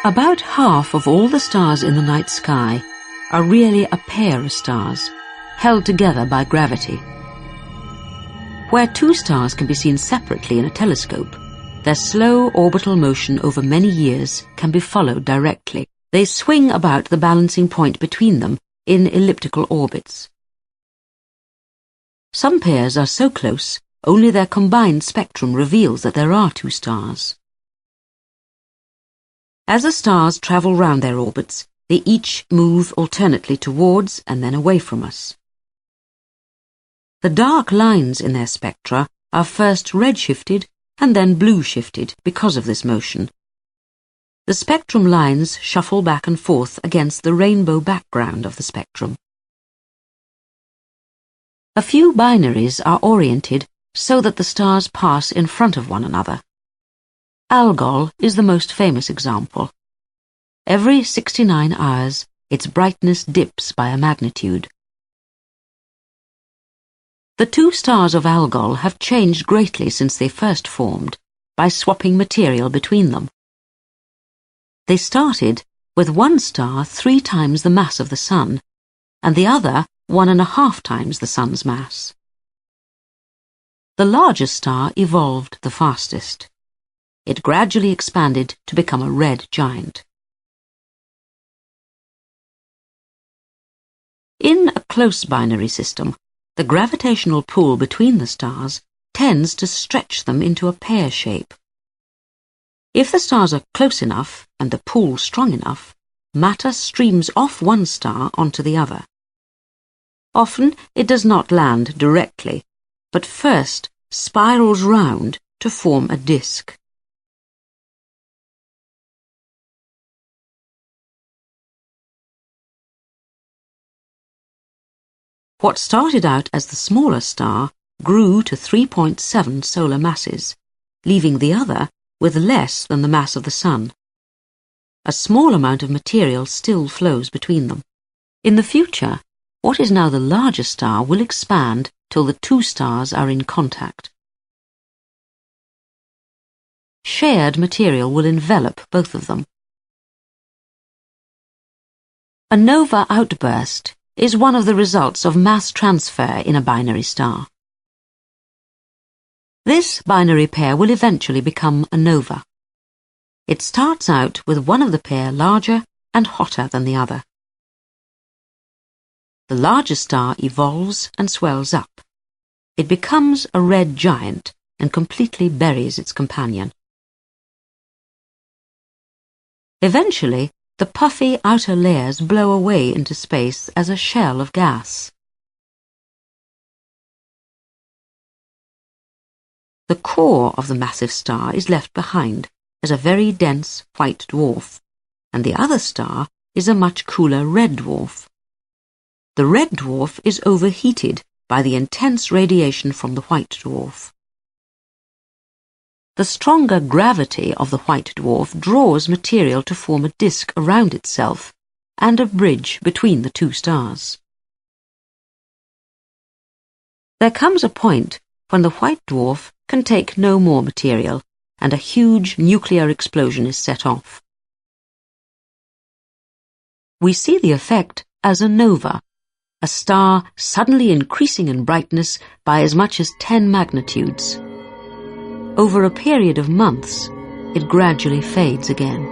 About half of all the stars in the night sky are really a pair of stars, held together by gravity. Where two stars can be seen separately in a telescope, their slow orbital motion over many years can be followed directly. They swing about the balancing point between them in elliptical orbits. Some pairs are so close, only their combined spectrum reveals that there are two stars. As the stars travel round their orbits, they each move alternately towards and then away from us. The dark lines in their spectra are first red-shifted and then blue-shifted because of this motion. The spectrum lines shuffle back and forth against the rainbow background of the spectrum. A few binaries are oriented so that the stars pass in front of one another. Algol is the most famous example. Every 69 hours, its brightness dips by a magnitude. The two stars of Algol have changed greatly since they first formed, by swapping material between them. They started with one star 3 times the mass of the Sun, and the other 1.5 times the Sun's mass. The largest star evolved the fastest. It gradually expanded to become a red giant. In a close binary system, the gravitational pull between the stars tends to stretch them into a pear shape. If the stars are close enough and the pull strong enough, matter streams off one star onto the other. Often it does not land directly, but first spirals round to form a disk. What started out as the smaller star grew to 3.7 solar masses, leaving the other with less than the mass of the Sun. A small amount of material still flows between them. In the future, what is now the largest star will expand till the two stars are in contact. Shared material will envelop both of them. A nova outburst is one of the results of mass transfer in a binary star. This binary pair will eventually become a nova. It starts out with one of the pair larger and hotter than the other. The larger star evolves and swells up. It becomes a red giant and completely buries its companion. Eventually, the puffy outer layers blow away into space as a shell of gas. The core of the massive star is left behind as a very dense white dwarf, and the other star is a much cooler red dwarf. The red dwarf is overheated by the intense radiation from the white dwarf. The stronger gravity of the white dwarf draws material to form a disk around itself and a bridge between the two stars. There comes a point when the white dwarf can take no more material and a huge nuclear explosion is set off. We see the effect as a nova, a star suddenly increasing in brightness by as much as 10 magnitudes. Over a period of months, it gradually fades again.